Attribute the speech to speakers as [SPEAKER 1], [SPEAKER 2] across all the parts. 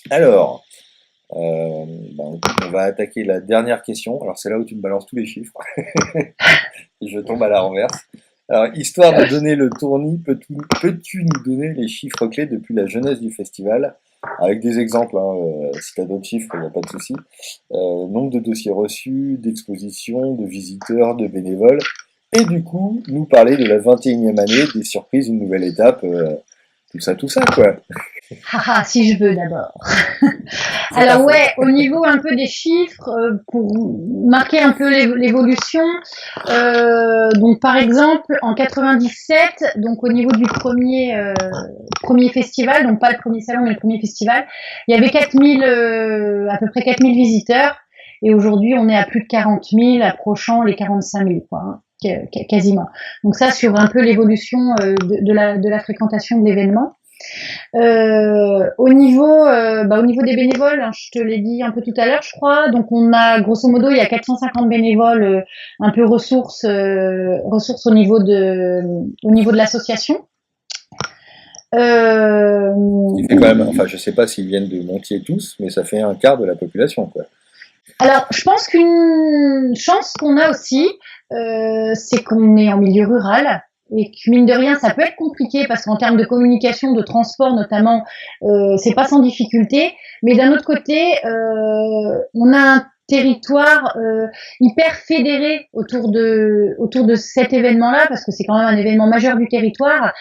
[SPEAKER 1] Alors, ben, on va attaquer la dernière question. Alors, c'est là où tu me balances tous les chiffres et je tombe à la renverse. Alors, histoire de donner le tournis, peux-tu nous donner les chiffres clés depuis la jeunesse du festival? Avec des exemples, hein, si tu as d'autres chiffres, il n'y a pas de souci. Nombre de dossiers reçus, d'expositions, de visiteurs, de bénévoles. Et du coup, nous parler de la 21e année, des surprises, une nouvelle étape, tout ça, quoi.
[SPEAKER 2] Haha, si je veux d'abord.
[SPEAKER 1] C'est pas
[SPEAKER 2] Alors
[SPEAKER 1] faux.
[SPEAKER 2] ouais, au niveau un peu des chiffres, pour marquer un peu l'évolution, donc par exemple en 97, donc au niveau du premier festival, donc pas le premier salon mais le premier festival, il y avait 4000, à peu près 4000 visiteurs, et aujourd'hui on est à plus de 40 000, approchant les 45 000 quoi, hein, quasiment. Donc ça sur un peu l'évolution de la fréquentation de l'événement. Au niveau des bénévoles, hein, je te l'ai dit un peu tout à l'heure, je crois. Donc on a grosso modo, il y a 450 bénévoles, un peu ressources au niveau de l'association.
[SPEAKER 1] Il fait quand même, enfin, je sais pas s'ils viennent de Montier tous, mais ça fait un quart de la population, quoi.
[SPEAKER 2] Alors, je pense qu'une chance qu'on a aussi, c'est qu'on est en milieu rural. Et que mine de rien, ça peut être compliqué parce qu'en termes de communication, de transport notamment, c'est pas sans difficulté. Mais d'un autre côté, on a un territoire hyper fédéré autour de cet événement-là parce que c'est quand même un événement majeur du territoire.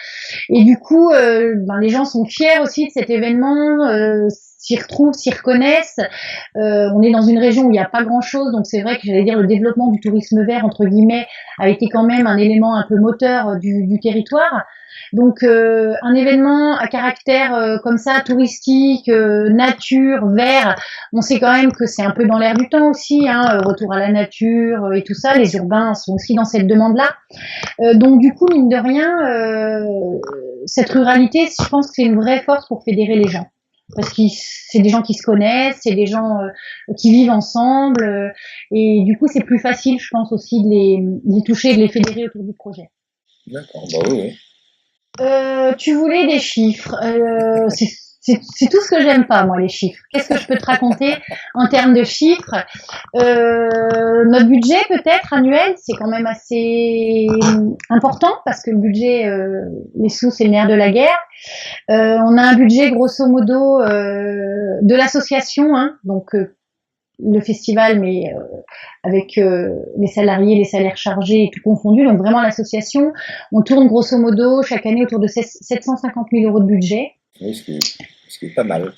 [SPEAKER 2] Et du coup, les gens sont fiers aussi de cet événement, s'y retrouvent, s'y reconnaissent. On est dans une région où il n'y a pas grand-chose, donc c'est vrai que j'allais dire le développement du tourisme vert entre guillemets a été quand même un élément un peu moteur du territoire. Donc un événement à caractère comme ça, touristique, nature, vert, on sait quand même que c'est un peu dans l'air du temps aussi, hein, retour à la nature et tout ça. Les urbains sont aussi dans cette demande-là. Donc du coup, mine de rien, cette ruralité, je pense que c'est une vraie force pour fédérer les gens. Parce que c'est des gens qui se connaissent, c'est des gens qui vivent ensemble, et du coup c'est plus facile, je pense aussi de les toucher, de les fédérer autour du projet.
[SPEAKER 1] D'accord, bah oui, oui.
[SPEAKER 2] Tu voulais des chiffres. C'est tout ce que j'aime pas, moi, les chiffres. Qu'est-ce que je peux te raconter en termes de chiffres? Notre budget, peut-être, annuel, c'est quand même assez important parce que le budget, les sous, c'est le nerf de la guerre. On a un budget, grosso modo, de l'association, hein, donc le festival, mais avec les salariés, les salaires chargés et tout confondu. Donc vraiment l'association, on tourne grosso modo chaque année autour de 750 000 euros de budget.
[SPEAKER 1] Oui, ce qui est pas mal.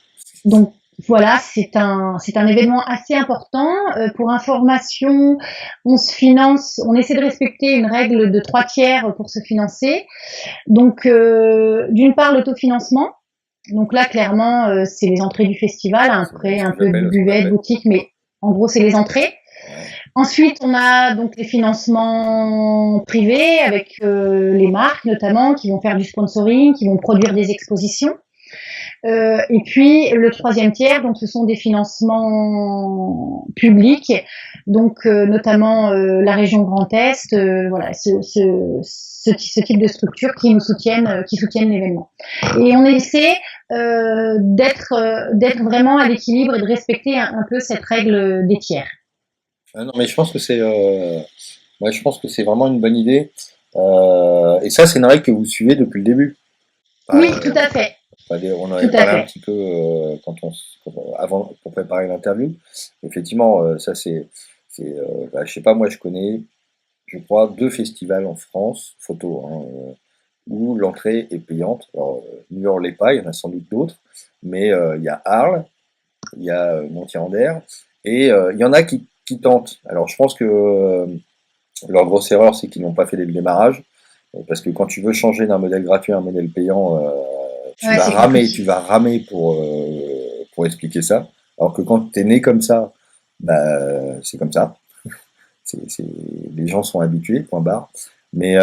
[SPEAKER 2] Donc voilà, c'est un événement assez important. Pour information, on essaie de respecter une règle de 3/3 pour se financer. Donc d'une part l'autofinancement. Donc là, clairement, c'est les entrées du festival,
[SPEAKER 1] C'est
[SPEAKER 2] après un peu de
[SPEAKER 1] ce qu'on
[SPEAKER 2] buvette,
[SPEAKER 1] appelle.
[SPEAKER 2] boutique, mais en gros, c'est les entrées.
[SPEAKER 1] Ouais.
[SPEAKER 2] Ensuite, on a donc les financements privés avec les marques notamment qui vont faire du sponsoring, qui vont produire des expositions. Et puis le troisième tiers, donc ce sont des financements publics, donc notamment la région Grand Est, voilà, ce type de structures qui soutiennent l'événement. Et on essaie d'être vraiment à l'équilibre et de respecter un peu cette règle des tiers.
[SPEAKER 1] Ah non, mais je pense que ouais, je pense que c'est vraiment une bonne idée. Et ça, c'est une règle que vous suivez depuis le début. Enfin,
[SPEAKER 2] Oui, tout à fait,
[SPEAKER 1] on en
[SPEAKER 2] tout
[SPEAKER 1] avait
[SPEAKER 2] à
[SPEAKER 1] parlé un
[SPEAKER 2] fait.
[SPEAKER 1] petit peu avant pour préparer l'interview. Effectivement, je sais pas, moi je connais, je crois, deux festivals en France, photo, hein, où l'entrée est payante. Alors, New York l'est pas, il y en a sans doute d'autres, mais il y a Arles, il y a Montier-en-Der, et il y en a qui tentent. Alors je pense que leur grosse erreur, c'est qu'ils n'ont pas fait les démarrages, parce que quand tu veux changer d'un modèle gratuit à un modèle payant,
[SPEAKER 2] Ouais, c'est compliqué.
[SPEAKER 1] tu vas ramer pour expliquer ça. Alors que quand tu es né comme ça, bah, c'est comme ça. Les gens sont habitués, point barre. Mais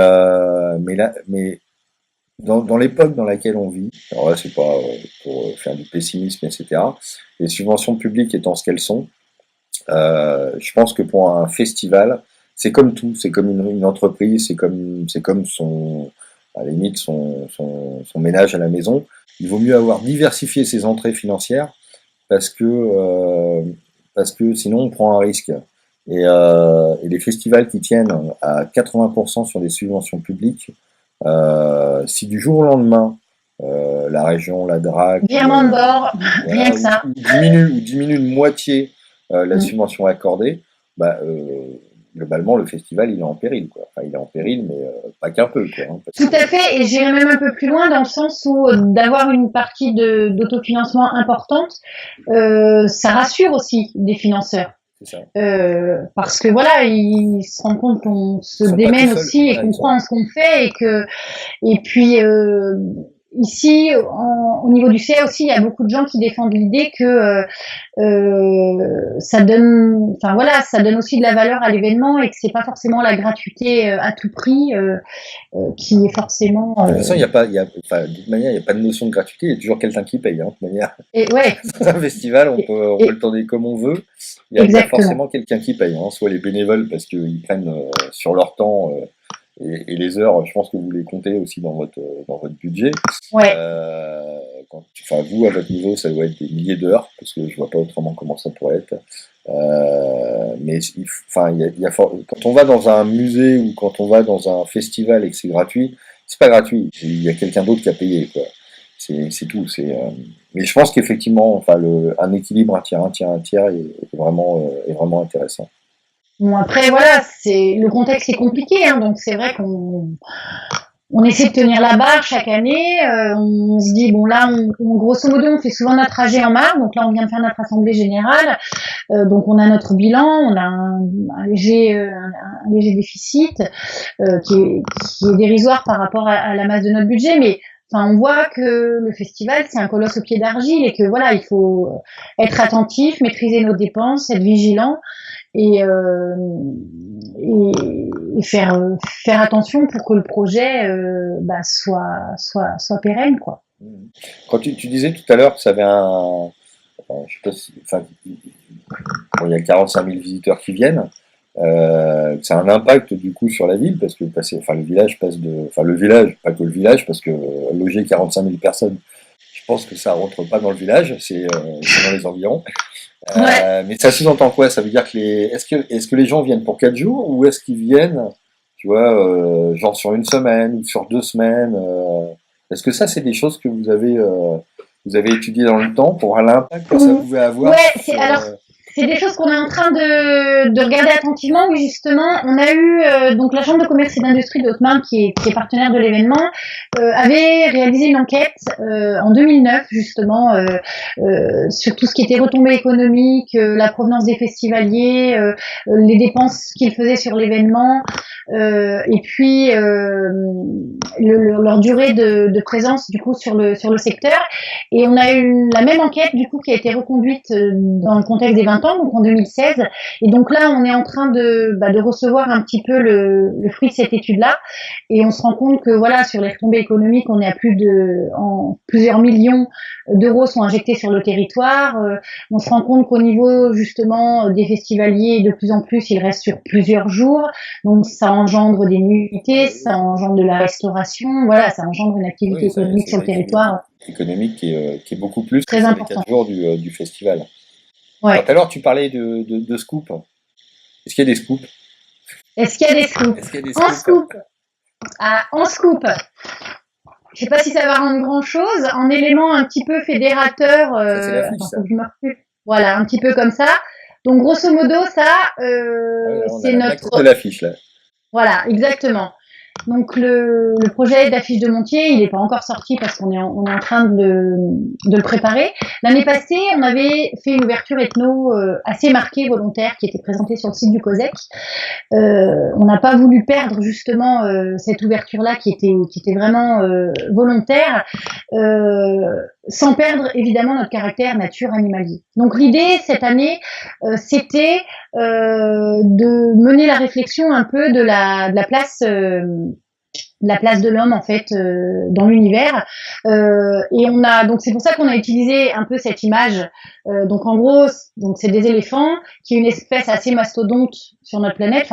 [SPEAKER 1] dans l'époque dans laquelle on vit, alors là, c'est pas pour faire du pessimisme, etc. Les subventions publiques étant ce qu'elles sont, je pense que pour un festival, c'est comme tout, c'est comme une entreprise, c'est comme à la limite son ménage à la maison. Il vaut mieux avoir diversifié ses entrées financières parce que, parce que sinon on prend un risque. Et les festivals qui tiennent à 80% sur des subventions publiques, si du jour au lendemain, la région, la DRAC,
[SPEAKER 2] Virement de bord, rien
[SPEAKER 1] voilà,
[SPEAKER 2] que ça.
[SPEAKER 1] ou diminue de moitié la
[SPEAKER 2] Mm.
[SPEAKER 1] subvention accordée, bah, globalement, le festival, il est en péril, quoi. Enfin, il est en péril, mais pas qu'un peu, quoi. Hein, parce
[SPEAKER 2] Tout
[SPEAKER 1] que
[SPEAKER 2] à fait, et j'irai même un peu plus loin dans le sens où d'avoir une partie d'autofinancement importante, ça rassure aussi des financeurs.
[SPEAKER 1] c'est ça.
[SPEAKER 2] Parce que voilà, ils se rendent compte qu'on se
[SPEAKER 1] Ils sont pas tout
[SPEAKER 2] démène
[SPEAKER 1] seuls.
[SPEAKER 2] aussi et
[SPEAKER 1] Voilà,
[SPEAKER 2] qu'on croit en ce qu'on fait et puis ici au niveau du CA aussi, il y a beaucoup de gens qui défendent l'idée que ça donne, enfin voilà, ça donne aussi de la valeur à l'événement et que c'est pas forcément la gratuité à tout prix qui est forcément.
[SPEAKER 1] De toute façon, il y a pas, il y a, enfin, de toute manière, il n'y a pas de notion de gratuité, il y a toujours quelqu'un qui paye, hein, de toute manière.
[SPEAKER 2] Et ouais,
[SPEAKER 1] Dans un festival, on peut
[SPEAKER 2] et,
[SPEAKER 1] le tourner comme on veut. Il y a
[SPEAKER 2] exactement.
[SPEAKER 1] forcément quelqu'un qui paye, hein, soit les bénévoles parce qu'ils prennent sur leur temps et les heures, je pense que vous les comptez aussi dans votre budget.
[SPEAKER 2] Ouais.
[SPEAKER 1] Enfin, vous, à votre niveau, ça doit être des milliers d'heures, parce que je vois pas autrement comment ça pourrait être. Mais enfin, quand on va dans un musée ou quand on va dans un festival et que c'est gratuit, c'est pas gratuit. Il y a quelqu'un d'autre qui a payé, quoi. C'est tout. Mais je pense qu'effectivement, enfin, un équilibre, un tiers, est vraiment intéressant.
[SPEAKER 2] Bon après voilà, c'est le contexte est compliqué, hein, donc c'est vrai qu'on essaie de tenir la barre chaque année. On se dit bon là, grosso modo, on fait souvent notre trajet en mars. Donc là, on vient de faire notre assemblée générale. Donc on a notre bilan, on a un léger déficit qui est dérisoire par rapport à la masse de notre budget, mais enfin on voit que le festival c'est un colosse au pied d'argile et que voilà il faut être attentif, maîtriser nos dépenses, être vigilant et, euh, et faire attention pour que le projet soit pérenne quoi.
[SPEAKER 1] Quand tu disais tout à l'heure que ça avait je sais pas enfin, bon, il y a 45 000 visiteurs qui viennent, ça a un impact du coup sur la ville parce que enfin, le village enfin le village, pas que le village, parce que loger 45 000 personnes, je pense que ça rentre pas dans le village, c'est dans les environs.
[SPEAKER 2] Ouais.
[SPEAKER 1] Mais ça sous-entend quoi? Ça veut dire que est-ce que les gens viennent pour 4 jours ou est-ce qu'ils viennent, tu vois, genre sur une semaine ou sur 2 semaines? Est-ce que ça, c'est des choses que vous avez étudiées dans le temps pour l'impact que ça pouvait avoir
[SPEAKER 2] Ouais,
[SPEAKER 1] sur,
[SPEAKER 2] c'est des choses qu'on est en train de regarder attentivement. Oui, justement, on a eu donc la Chambre de commerce et d'industrie de Haute-Marne, qui est partenaire de l'événement, avait réalisé une enquête en 2009 justement sur tout ce qui était retombées économiques, la provenance des festivaliers, les dépenses qu'ils faisaient sur l'événement, et puis leur durée de présence du coup sur le secteur. Et on a eu la même enquête du coup qui a été reconduite dans le contexte des 20 ans, donc en 2016. Et donc là, on est en train de recevoir un petit peu le fruit de cette étude-là. Et on se rend compte que voilà, sur les retombées économiques, on est à plusieurs millions d'euros sont injectés sur le territoire. On se rend compte qu'au niveau justement des festivaliers, de plus en plus, ils restent sur plusieurs jours. Donc ça engendre des nuitées, ça engendre de la restauration. Voilà, ça engendre une activité
[SPEAKER 1] oui,
[SPEAKER 2] économique
[SPEAKER 1] c'est
[SPEAKER 2] sur
[SPEAKER 1] une
[SPEAKER 2] le
[SPEAKER 1] activité
[SPEAKER 2] territoire
[SPEAKER 1] économique qui est beaucoup plus que
[SPEAKER 2] très
[SPEAKER 1] sur les
[SPEAKER 2] important.
[SPEAKER 1] 4 jours du festival. Alors,
[SPEAKER 2] Ouais.
[SPEAKER 1] tout à l'heure, tu parlais de scoop. Est-ce qu'il y a des scoops?
[SPEAKER 2] Est-ce qu'il y a des scoops?
[SPEAKER 1] Est-ce qu'il y a des
[SPEAKER 2] En
[SPEAKER 1] scoops?
[SPEAKER 2] scoop. Ah, en scoop. Je sais pas si ça va rendre grand chose. En élément un petit peu fédérateur,
[SPEAKER 1] Ça, c'est l'affiche,
[SPEAKER 2] attends,
[SPEAKER 1] ça.
[SPEAKER 2] faut que je me recule. Voilà, un petit peu comme ça. Donc grosso modo, ça,
[SPEAKER 1] Ah oui, là, on a
[SPEAKER 2] c'est
[SPEAKER 1] la maquette de
[SPEAKER 2] notre,
[SPEAKER 1] l'affiche, là.
[SPEAKER 2] voilà, exactement. Donc le projet d'affiche de Montier, il n'est pas encore sorti parce on est en train de le préparer. L'année passée, on avait fait une ouverture ethno assez marquée, volontaire, qui était présentée sur le site du COSEC. On n'a pas voulu perdre justement cette ouverture-là qui était vraiment volontaire, sans perdre évidemment notre caractère nature animalier. Donc l'idée cette année, c'était de mener la réflexion un peu de la place la place de l'homme en fait dans l'univers. Et donc c'est pour ça qu'on a utilisé un peu cette image. Donc en gros, donc c'est des éléphants qui est une espèce assez mastodonte sur notre planète,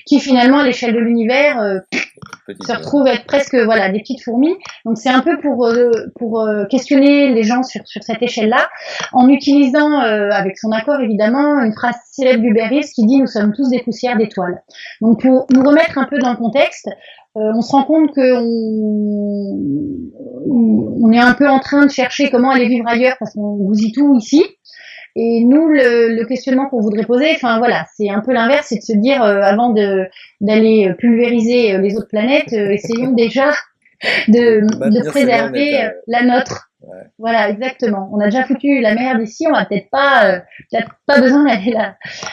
[SPEAKER 2] qui finalement à l'échelle de l'univers se retrouvent être presque voilà des petites fourmis. Donc c'est un peu pour questionner les gens sur cette échelle-là, en utilisant avec son accord évidemment une phrase célèbre d'Hubert Reeves qui dit nous sommes tous des poussières d'étoiles. Donc pour nous remettre un peu dans le contexte, on se rend compte que on est un peu en train de chercher comment aller vivre ailleurs parce qu'on bousille tout ici. Et nous, le questionnement qu'on voudrait poser, enfin voilà, c'est un peu l'inverse, c'est de se dire avant d'aller pulvériser les autres planètes, essayons déjà de préserver la nôtre.
[SPEAKER 1] Ouais.
[SPEAKER 2] Voilà, exactement. On a déjà foutu la merde ici, on va peut-être pas besoin d'aller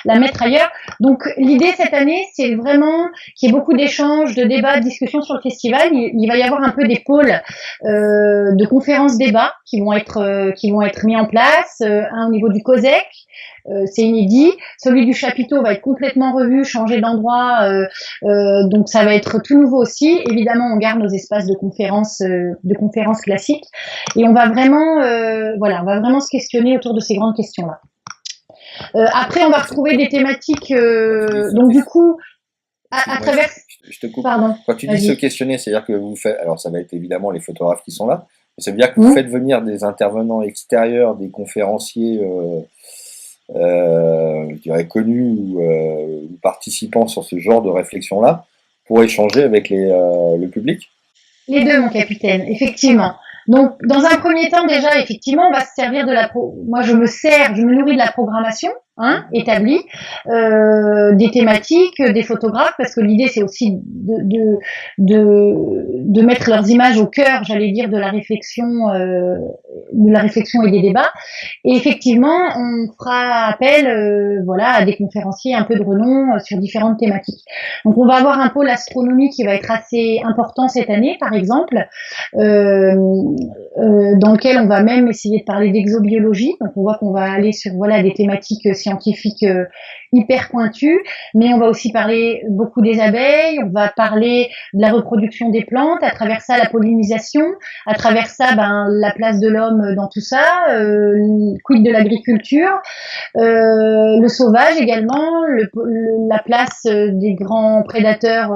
[SPEAKER 2] la mettre ailleurs. Donc l'idée cette année, c'est vraiment qu'il y ait beaucoup d'échanges, de débats, de discussions sur le festival. Il va y avoir un peu des pôles de conférences débats qui vont être mis en place, un au niveau du COSEC. C'est inédit. Celui du chapiteau va être complètement revu, changé d'endroit, donc ça va être tout nouveau aussi. Évidemment, on garde nos espaces de conférences classiques, et on va vraiment se questionner autour de ces grandes questions-là. Après, on va retrouver des thématiques. Donc du coup, à travers.
[SPEAKER 1] Je te coupe.
[SPEAKER 2] Pardon.
[SPEAKER 1] Quand tu dis se questionner, c'est-à-dire que vous faites. Alors, ça va être évidemment les photographes qui sont là, mais ça veut dire que vous faites venir des intervenants extérieurs, des conférenciers. Je dirais connus ou participants sur ce genre de réflexion-là pour échanger avec le public?
[SPEAKER 2] Les deux, mon capitaine, effectivement. Donc, dans un premier temps, déjà, effectivement, on va se servir moi, je me nourris de la programmation, établie, des thématiques, des photographes, parce que l'idée, c'est aussi de mettre leurs images au cœur, j'allais dire, de la réflexion et des débats. Et effectivement, on fera appel, à des conférenciers un peu de renom sur différentes thématiques. Donc, on va avoir un pôle astronomie qui va être assez important cette année, par exemple, dans lequel on va même essayer de parler d'exobiologie. Donc, on voit qu'on va aller sur des thématiques scientifiques hyper pointues, mais on va aussi parler beaucoup des abeilles. On va parler de la reproduction des plantes, à travers ça la pollinisation, à travers ça la place de l'homme dans tout ça, quid de l'agriculture, le sauvage également, la place des grands prédateurs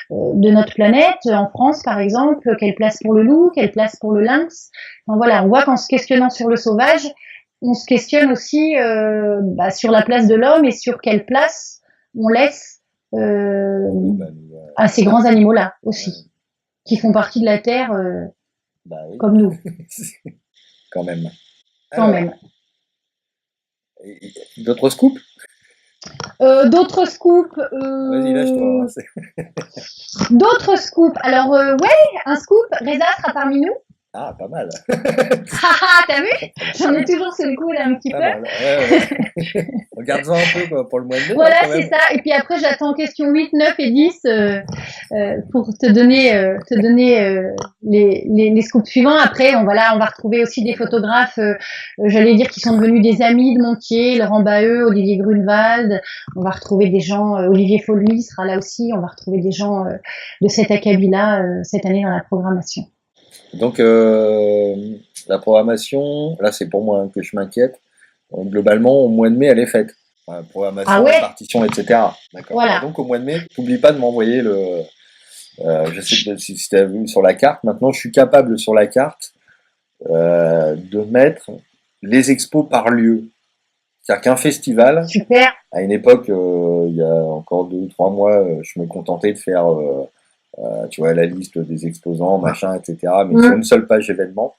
[SPEAKER 2] de notre planète, en France par exemple, quelle place pour le loup, quelle place pour le lynx. Enfin, voilà, on voit qu'en se questionnant sur le sauvage, on se questionne aussi sur la place de l'homme et sur quelle place on laisse à ces grands animaux-là aussi, qui font partie de la Terre comme nous.
[SPEAKER 1] Quand même.
[SPEAKER 2] Quand même.
[SPEAKER 1] D'autres scoops?
[SPEAKER 2] D'autres scoops.
[SPEAKER 1] Vas-y, lâche-toi.
[SPEAKER 2] D'autres scoops. Alors, un scoop. Reza sera parmi nous.
[SPEAKER 1] Ah, pas mal.
[SPEAKER 2] T'as vu? J'en ai toujours sur le coude un petit peu.
[SPEAKER 1] Ouais. Regarde-en un peu pour le mois de mai.
[SPEAKER 2] Voilà, c'est ça. Et puis après, j'attends questions 8, 9 et 10 pour te donner les scoops suivants. Après, on va retrouver aussi des photographes, j'allais dire, qui sont devenus des amis de Montier, Laurent Baheux, Olivier Grunewald. On va retrouver des gens, Olivier Folmy sera là aussi. On va retrouver des gens de cet acabit-là cette année dans la programmation.
[SPEAKER 1] Donc, la programmation, là, c'est pour moi que je m'inquiète. Donc, globalement, au mois de mai, elle est faite. Programmation, répartition, etc. D'accord.
[SPEAKER 2] Voilà.
[SPEAKER 1] Donc, au mois de mai, n'oublie pas de m'envoyer je sais pas si tu as vu sur la carte. Maintenant, je suis capable sur la carte de mettre les expos par lieu. C'est-à-dire qu'un festival,
[SPEAKER 2] super.
[SPEAKER 1] À une époque, il y a encore 2 ou 3 mois, je me contentais de faire la liste des exposants, machin, etc. Mais sur une seule page événement.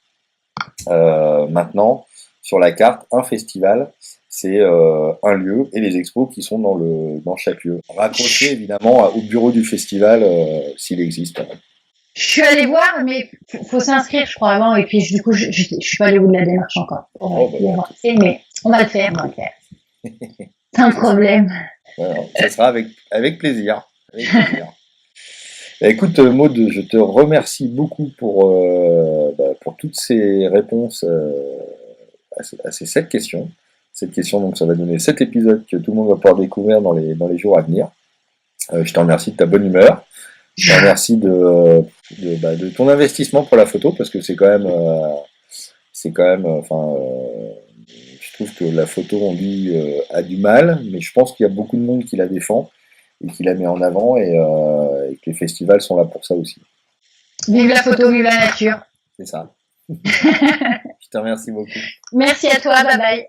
[SPEAKER 1] Maintenant, sur la carte, un festival, c'est un lieu et les expos qui sont dans chaque lieu. Raccroché évidemment au bureau du festival s'il existe.
[SPEAKER 2] Je suis allée voir, mais faut s'inscrire, je crois, avant. Et puis du coup, je suis pas allée au bout de la démarche encore. Mais on va le faire. C'est un problème.
[SPEAKER 1] Ça sera avec plaisir. Écoute Maud, je te remercie beaucoup pour toutes ces réponses à ces 7 questions. Cette question, donc, ça va donner 7 épisodes que tout le monde va pouvoir découvrir dans les jours à venir. Je te remercie de ta bonne humeur. Je te remercie de ton investissement pour la photo parce que je trouve que la photo, on dit, a du mal, mais je pense qu'il y a beaucoup de monde qui la défend et qui la met en avant et que les festivals sont là pour ça aussi.
[SPEAKER 2] Vive la photo, vive la nature.
[SPEAKER 1] C'est ça. Je te remercie beaucoup.
[SPEAKER 2] Merci à toi, bye bye.